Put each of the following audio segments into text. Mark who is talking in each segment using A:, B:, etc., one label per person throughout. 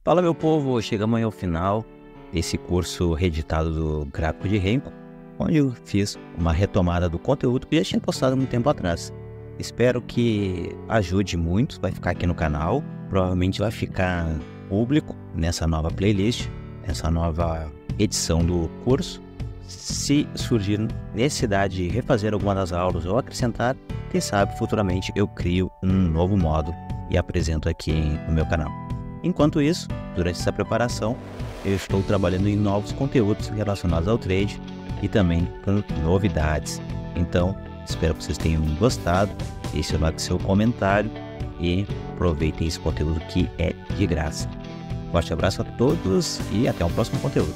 A: Fala, meu povo, chegamos aí ao final desse curso reeditado do Gráfico de Renko, onde eu fiz uma retomada do conteúdo que já tinha postado há muito tempo atrás. Espero que ajude muito, vai ficar aqui no canal, provavelmente vai ficar público nessa nova playlist, nessa nova edição do curso. Se surgir necessidade de refazer alguma das aulas ou acrescentar, quem sabe futuramente eu crio um novo módulo e apresento aqui no meu canal. Enquanto isso, durante essa preparação, eu estou trabalhando em novos conteúdos relacionados ao trade e também com novidades. Então, espero que vocês tenham gostado, deixe lá seu comentário e aproveitem esse conteúdo que é de graça. Forte abraço a todos e até o próximo conteúdo.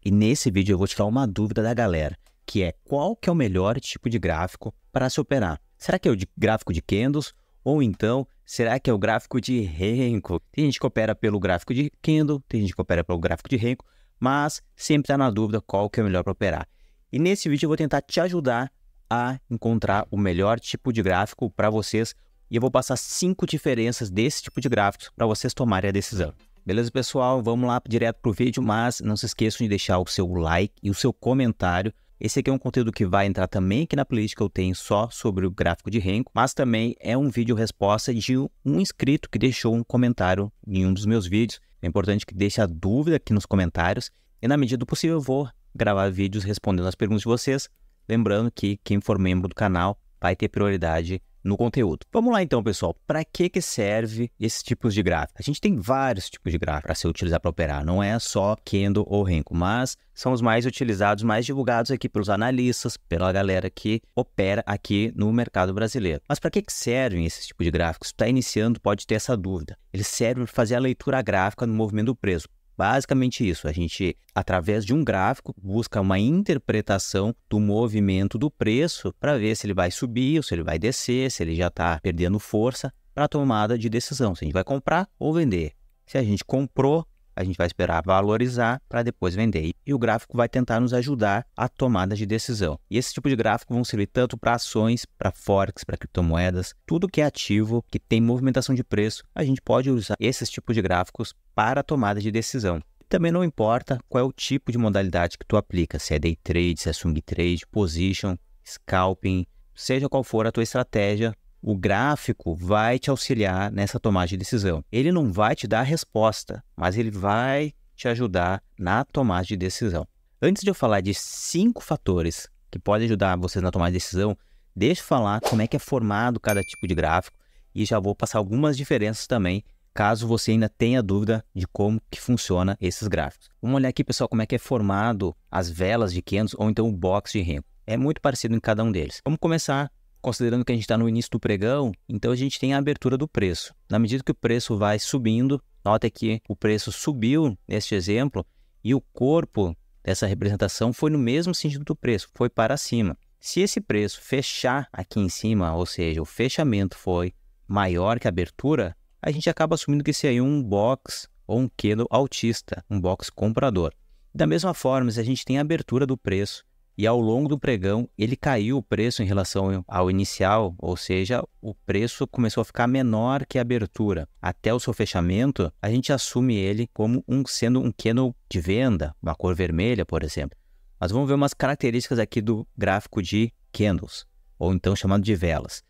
A: E nesse vídeo eu vou tirar uma dúvida da galera, que é qual que é o melhor tipo de gráfico para se operar? Será que é o gráfico de candles? Ou então, será que é o gráfico de Renko? Tem gente que opera pelo gráfico de candle, tem gente que opera pelo gráfico de Renko, mas sempre está na dúvida qual que é o melhor para operar. E nesse vídeo eu vou tentar te ajudar a encontrar o melhor tipo de gráfico para vocês. E eu vou passar 5 diferenças desse tipo de gráficos para vocês tomarem a decisão. Beleza, pessoal? Vamos lá direto para o vídeo, mas não se esqueçam de deixar o seu like e o seu comentário. Esse aqui é um conteúdo que vai entrar também aqui na playlist que eu tenho só sobre o gráfico de Renko, mas também é um vídeo resposta de um inscrito que deixou um comentário em um dos meus vídeos. É importante que deixe a dúvida aqui nos comentários e na medida do possível eu vou gravar vídeos respondendo as perguntas de vocês. Lembrando que quem for membro do canal vai ter prioridade no conteúdo. Vamos lá então, pessoal. Para que serve esses tipos de gráfico? A gente tem vários tipos de gráfico para se utilizar para operar. Não é só Candle ou Renko, mas são os mais utilizados, mais divulgados aqui pelos analistas, pela galera que opera aqui no mercado brasileiro. Mas para que servem esses tipos de gráficos? Se está iniciando, pode ter essa dúvida. Eles servem para fazer a leitura gráfica no movimento do preço. Basicamente isso, a gente, através de um gráfico, busca uma interpretação do movimento do preço para ver se ele vai subir ou se ele vai descer, se ele já está perdendo força para a tomada de decisão, se a gente vai comprar ou vender. Se a gente comprou, a gente vai esperar valorizar para depois vender. E o gráfico vai tentar nos ajudar a tomada de decisão. E esse tipo de gráfico vão servir tanto para ações, para forex, para criptomoedas, tudo que é ativo, que tem movimentação de preço, a gente pode usar esses tipos de gráficos para a tomada de decisão. Também não importa qual é o tipo de modalidade que tu aplica, se é day trade, se é swing trade, position, scalping, seja qual for a tua estratégia, o gráfico vai te auxiliar nessa tomada de decisão. Ele não vai te dar a resposta, mas ele vai te ajudar na tomada de decisão. Antes de eu falar de 5 fatores que podem ajudar vocês na tomada de decisão, deixa eu falar como é que é formado cada tipo de gráfico e já vou passar algumas diferenças também, caso você ainda tenha dúvida de como que funciona esses gráficos. Vamos olhar aqui, pessoal, como é que é formado as velas de candles ou então o box de Renko. É muito parecido em cada um deles. Vamos começar considerando que a gente está no início do pregão, então a gente tem a abertura do preço. Na medida que o preço vai subindo, nota que o preço subiu neste exemplo e o corpo dessa representação foi no mesmo sentido do preço, foi para cima. Se esse preço fechar aqui em cima, ou seja, o fechamento foi maior que a abertura, a gente acaba assumindo que esse aí é um box ou um candle altista, um box comprador. Da mesma forma, se a gente tem a abertura do preço, e ao longo do pregão, ele caiu o preço em relação ao inicial, ou seja, o preço começou a ficar menor que a abertura. Até o seu fechamento, a gente assume ele como sendo um candle de venda, uma cor vermelha, por exemplo. Mas vamos ver umas características aqui do gráfico de candles, ou então chamado de velas.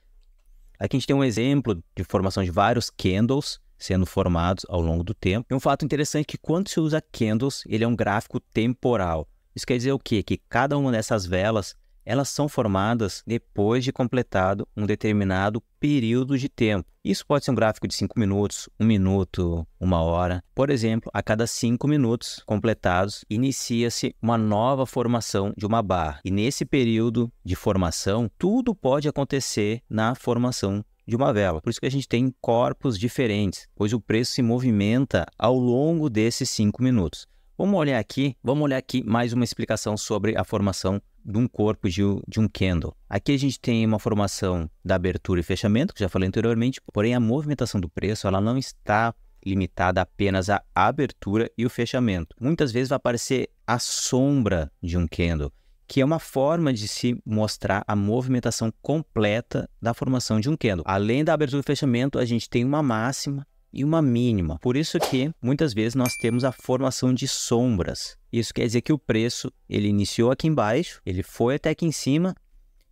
A: Aqui a gente tem um exemplo de formação de vários candles sendo formados ao longo do tempo. E um fato interessante é que quando se usa candles, ele é um gráfico temporal. Isso quer dizer o quê? Que cada uma dessas velas, elas são formadas depois de completado um determinado período de tempo. Isso pode ser um gráfico de 5 minutos, 1 minuto, 1 hora. Por exemplo, a cada 5 minutos completados, inicia-se uma nova formação de uma barra. E nesse período de formação, tudo pode acontecer na formação de uma vela. Por isso que a gente tem corpos diferentes, pois o preço se movimenta ao longo desses 5 minutos. Vamos olhar aqui mais uma explicação sobre a formação de um corpo de um candle. Aqui a gente tem uma formação da abertura e fechamento, que já falei anteriormente, porém a movimentação do preço ela não está limitada apenas à abertura e o fechamento. Muitas vezes vai aparecer a sombra de um candle, que é uma forma de se mostrar a movimentação completa da formação de um candle. Além da abertura e fechamento, a gente tem uma máxima e uma mínima. Por isso que muitas vezes nós temos a formação de sombras. Isso quer dizer que o preço ele iniciou aqui embaixo, ele foi até aqui em cima,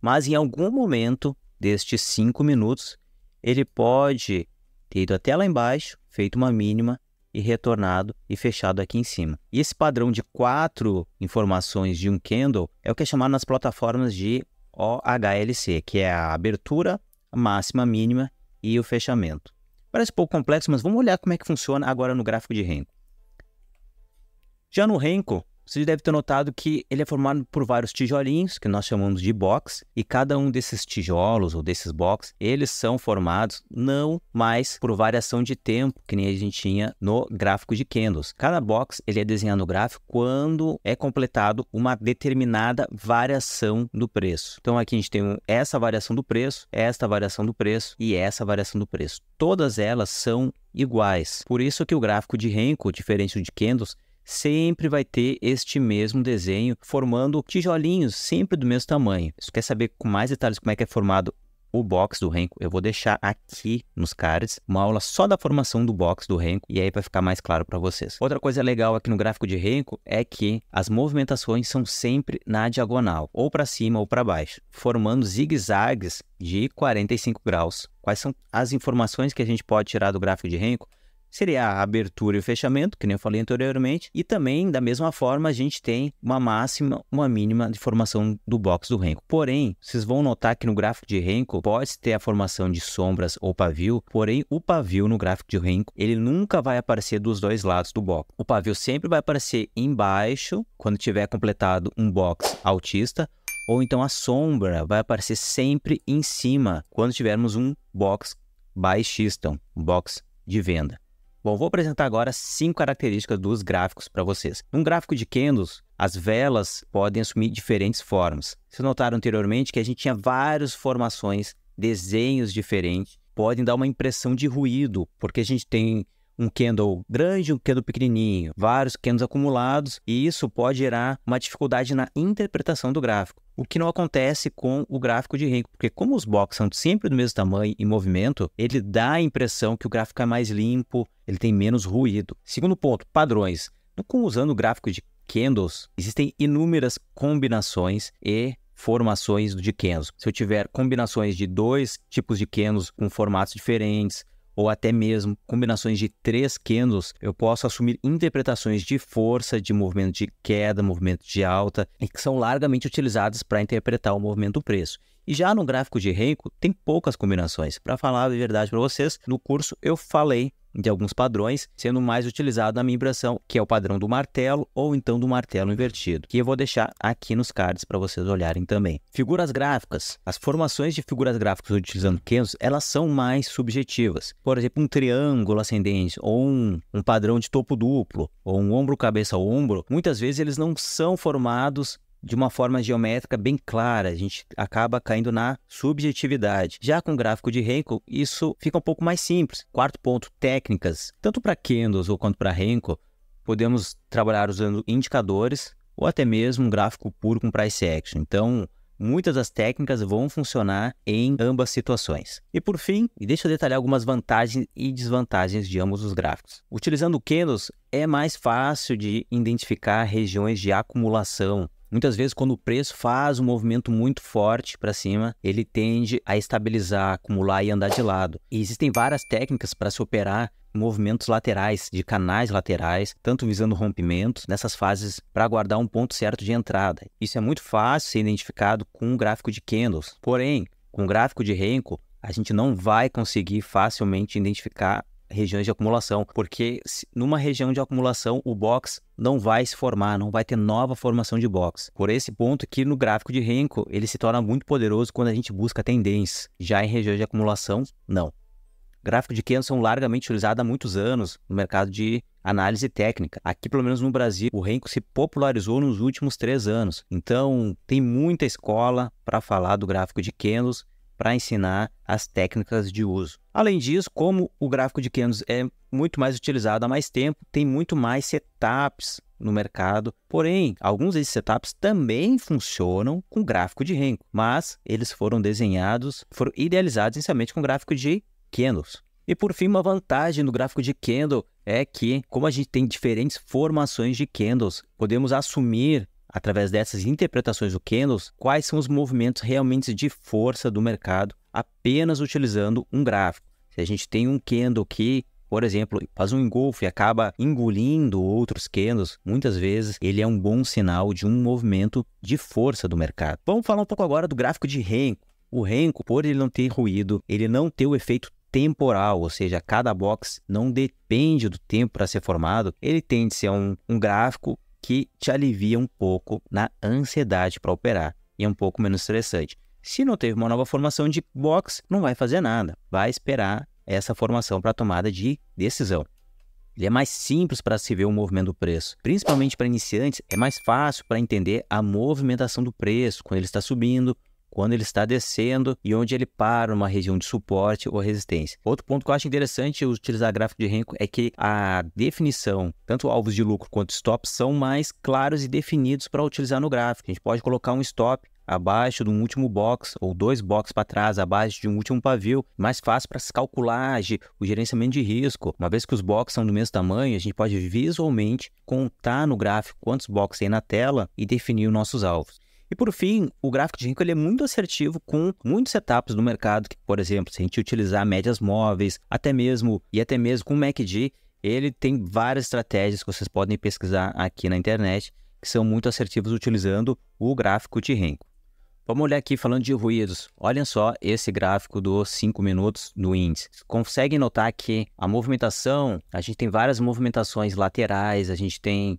A: mas em algum momento destes 5 minutos, ele pode ter ido até lá embaixo, feito uma mínima e retornado e fechado aqui em cima. E esse padrão de 4 informações de um candle é o que é chamado nas plataformas de OHLC, que é a abertura, a máxima, a mínima e o fechamento. Parece um pouco complexo, mas vamos olhar como é que funciona agora no gráfico de Renko. Já no Renko, você deve ter notado que ele é formado por vários tijolinhos, que nós chamamos de box, e cada um desses tijolos ou desses box, eles são formados não mais por variação de tempo, que nem a gente tinha no gráfico de candles. Cada box ele é desenhado no gráfico quando é completado uma determinada variação do preço. Então aqui a gente tem essa variação do preço, esta variação do preço e essa variação do preço. Todas elas são iguais. Por isso que o gráfico de Renko, diferente do de candles, sempre vai ter este mesmo desenho, formando tijolinhos sempre do mesmo tamanho. Se quer saber com mais detalhes como é que é formado o box do Renko, eu vou deixar aqui nos cards uma aula só da formação do box do Renko e aí vai ficar mais claro para vocês. Outra coisa legal aqui no gráfico de Renko é que as movimentações são sempre na diagonal, ou para cima ou para baixo, formando zigue-zagues de 45 graus. Quais são as informações que a gente pode tirar do gráfico de Renko? Seria a abertura e o fechamento, que nem eu falei anteriormente, e também, da mesma forma, a gente tem uma máxima, uma mínima de formação do box do Renko. Porém, vocês vão notar que no gráfico de Renko pode ter a formação de sombras ou pavio, porém, o pavio no gráfico de Renko, ele nunca vai aparecer dos dois lados do box. O pavio sempre vai aparecer embaixo, quando tiver completado um box altista, ou então a sombra vai aparecer sempre em cima, quando tivermos um box baixista, um box de venda. Bom, vou apresentar agora 5 características dos gráficos para vocês. Num gráfico de candles, as velas podem assumir diferentes formas. Vocês notaram anteriormente que a gente tinha várias formações, desenhos diferentes, podem dar uma impressão de ruído, porque a gente tem um candle grande, um candle pequenininho, vários candles acumulados, e isso pode gerar uma dificuldade na interpretação do gráfico. O que não acontece com o gráfico de Renko, porque como os blocos são sempre do mesmo tamanho e movimento, ele dá a impressão que o gráfico é mais limpo, ele tem menos ruído. Segundo ponto, padrões. Usando o gráfico de candles, existem inúmeras combinações e formações de candles. Se eu tiver combinações de 2 tipos de candles com formatos diferentes, ou até mesmo combinações de 3 candles, eu posso assumir interpretações de força, de movimento de queda, movimento de alta, e que são largamente utilizadas para interpretar o movimento do preço. E já no gráfico de Renko, tem poucas combinações. Para falar a verdade para vocês, no curso eu falei de alguns padrões, sendo mais utilizado na minha impressão, que é o padrão do martelo ou então do martelo invertido, que eu vou deixar aqui nos cards para vocês olharem também. Figuras gráficas. As formações de figuras gráficas utilizando candles, elas são mais subjetivas. Por exemplo, um triângulo ascendente ou um padrão de topo duplo ou um ombro cabeça ombro, muitas vezes eles não são formados de uma forma geométrica bem clara, a gente acaba caindo na subjetividade. Já com o gráfico de Renko, isso fica um pouco mais simples. Quarto ponto, técnicas. Tanto para candles ou quanto para Renko, podemos trabalhar usando indicadores ou até mesmo um gráfico puro com price action. Então, muitas das técnicas vão funcionar em ambas situações. E por fim, deixa eu detalhar algumas vantagens e desvantagens de ambos os gráficos. Utilizando candles, é mais fácil de identificar regiões de acumulação. Muitas vezes, quando o preço faz um movimento muito forte para cima, ele tende a estabilizar, acumular e andar de lado. E existem várias técnicas para se operar movimentos laterais, de canais laterais, tanto visando rompimentos nessas fases para guardar um ponto certo de entrada. Isso é muito fácil ser identificado com um gráfico de candles. Porém, com o gráfico de Renko, a gente não vai conseguir facilmente identificar regiões de acumulação, porque numa região de acumulação o box não vai se formar, não vai ter nova formação de box. Por esse ponto aqui no gráfico de Renko, ele se torna muito poderoso quando a gente busca tendência. Já em regiões de acumulação, não. Gráfico de candles são largamente utilizados há muitos anos no mercado de análise técnica. Aqui, pelo menos no Brasil, o Renko se popularizou nos últimos 3 anos. Então, tem muita escola para falar do gráfico de candles, para ensinar as técnicas de uso. Além disso, como o gráfico de candles é muito mais utilizado há mais tempo, tem muito mais setups no mercado. Porém, alguns desses setups também funcionam com gráfico de Renko, mas eles foram idealizados inicialmente com gráfico de candles. E por fim, uma vantagem do gráfico de candle é que, como a gente tem diferentes formações de candles, podemos assumir, através dessas interpretações do candles, quais são os movimentos realmente de força do mercado, apenas utilizando um gráfico. Se a gente tem um candle que, por exemplo, faz um engolfo e acaba engolindo outros candles, muitas vezes ele é um bom sinal de um movimento de força do mercado. Vamos falar um pouco agora do gráfico de Renko. O Renko, por ele não ter ruído, ele não ter o efeito temporal, ou seja, cada box não depende do tempo para ser formado, ele tende a ser um gráfico que te alivia um pouco na ansiedade para operar e é um pouco menos estressante. Se não teve uma nova formação de box, não vai fazer nada, vai esperar essa formação para tomada de decisão. Ele é mais simples para se ver o movimento do preço, principalmente para iniciantes, é mais fácil para entender a movimentação do preço, quando ele está subindo, quando ele está descendo e onde ele para numa região de suporte ou resistência. Outro ponto que eu acho interessante utilizar gráfico de Renko é que a definição, tanto alvos de lucro quanto stops, são mais claros e definidos para utilizar no gráfico. A gente pode colocar um stop abaixo de um último box ou 2 boxes para trás, abaixo de um último pavio, mais fácil para se calcular o gerenciamento de risco. Uma vez que os boxes são do mesmo tamanho, a gente pode visualmente contar no gráfico quantos boxes tem na tela e definir os nossos alvos. E por fim, o gráfico de Renko ele é muito assertivo com muitos setups no mercado, que, por exemplo, se a gente utilizar médias móveis, até mesmo com o MACD, ele tem várias estratégias que vocês podem pesquisar aqui na internet, que são muito assertivos utilizando o gráfico de Renko. Vamos olhar aqui falando de ruídos. Olhem só esse gráfico dos 5 minutos do índice. Conseguem notar que a movimentação, a gente tem várias movimentações laterais,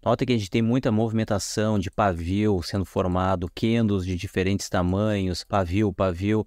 A: nota que a gente tem muita movimentação de pavio sendo formado, candles de diferentes tamanhos, pavio,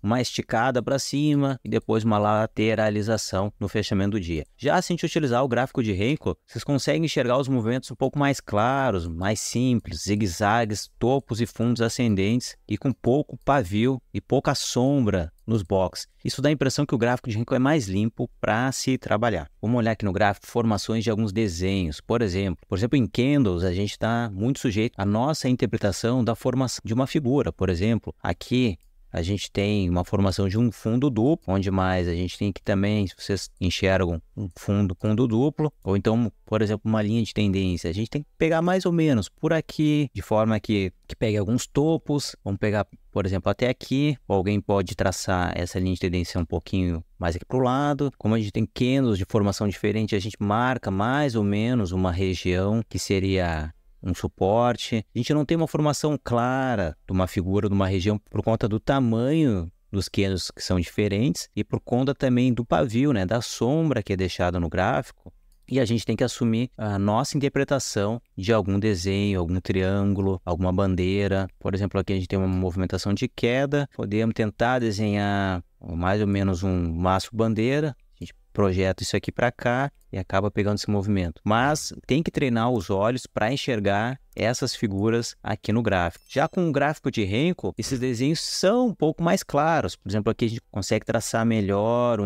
A: uma esticada para cima e depois uma lateralização no fechamento do dia. Já se a gente utilizar o gráfico de Renko, vocês conseguem enxergar os movimentos um pouco mais claros, mais simples, zigue-zagues, topos e fundos ascendentes e com pouco pavio e pouca sombra nos boxes. Isso dá a impressão que o gráfico de Renko é mais limpo para se trabalhar. Vamos olhar aqui no gráfico formações de alguns desenhos. Por exemplo, em candles a gente está muito sujeito à nossa interpretação da formação de uma figura. Por exemplo, aqui a gente tem uma formação de um fundo duplo, onde mais a gente tem aqui também, se vocês enxergam um fundo duplo, ou então, por exemplo, uma linha de tendência. A gente tem que pegar mais ou menos por aqui, de forma que pegue alguns topos. Vamos pegar, por exemplo, até aqui. Ou alguém pode traçar essa linha de tendência um pouquinho mais aqui para o lado. Como a gente tem candles de formação diferente, a gente marca mais ou menos uma região que seria um suporte. A gente não tem uma formação clara de uma figura, de uma região, por conta do tamanho dos candles que são diferentes e por conta também do pavio, né, da sombra que é deixada no gráfico. E a gente tem que assumir a nossa interpretação de algum desenho, algum triângulo, alguma bandeira. Por exemplo, aqui a gente tem uma movimentação de queda. Podemos tentar desenhar mais ou menos um maço bandeira. A gente projeta isso aqui para cá e acaba pegando esse movimento. Mas tem que treinar os olhos para enxergar essas figuras aqui no gráfico. Já com o gráfico de Renko, esses desenhos são um pouco mais claros. Por exemplo, aqui a gente consegue traçar melhor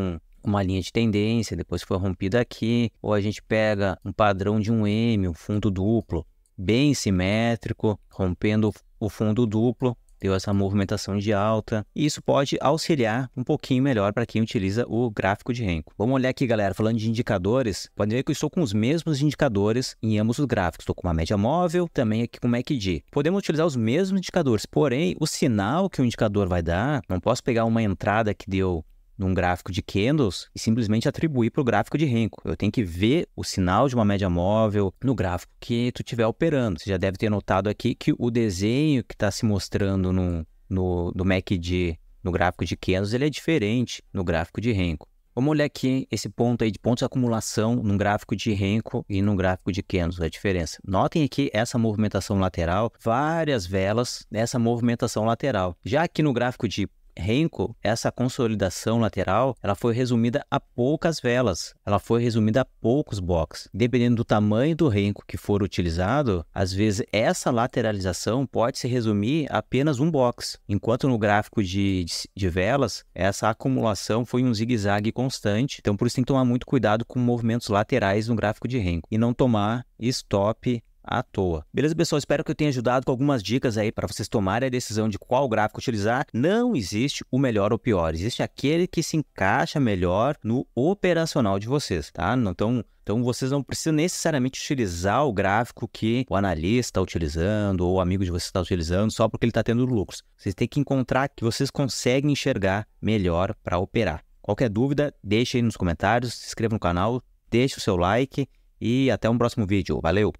A: uma linha de tendência, depois foi rompida aqui, ou a gente pega um padrão de um M, um fundo duplo, bem simétrico, rompendo o fundo duplo, deu essa movimentação de alta, e isso pode auxiliar um pouquinho melhor para quem utiliza o gráfico de Renko. Vamos olhar aqui, galera, falando de indicadores, pode ver que eu estou com os mesmos indicadores em ambos os gráficos, estou com uma média móvel, também aqui com o MACD. Podemos utilizar os mesmos indicadores, porém, o sinal que o indicador vai dar, não posso pegar uma entrada que deu num gráfico de candles e simplesmente atribuir para o gráfico de Renko. Eu tenho que ver o sinal de uma média móvel no gráfico que tu estiver operando. Você já deve ter notado aqui que o desenho que está se mostrando no MACD, no gráfico de candles, ele é diferente no gráfico de Renko. Vamos olhar aqui esse ponto aí de pontos de acumulação no gráfico de Renko e no gráfico de candles, a diferença. Notem aqui essa movimentação lateral, várias velas nessa movimentação lateral. Já aqui no gráfico de Renko, essa consolidação lateral, ela foi resumida a poucas velas, ela foi resumida a poucos box. Dependendo do tamanho do renko que for utilizado, às vezes essa lateralização pode se resumir a apenas um box, enquanto no gráfico de velas, essa acumulação foi um zigue-zague constante. Então, por isso tem que tomar muito cuidado com movimentos laterais no gráfico de renko e não tomar stop à toa. Beleza, pessoal? Espero que eu tenha ajudado com algumas dicas aí para vocês tomarem a decisão de qual gráfico utilizar. Não existe o melhor ou pior, existe aquele que se encaixa melhor no operacional de vocês, tá? Então vocês não precisam necessariamente utilizar o gráfico que o analista está utilizando ou o amigo de vocês está utilizando só porque ele está tendo lucros. Vocês têm que encontrar que vocês conseguem enxergar melhor para operar. Qualquer dúvida, deixe aí nos comentários, se inscreva no canal, deixe o seu like e até um próximo vídeo. Valeu!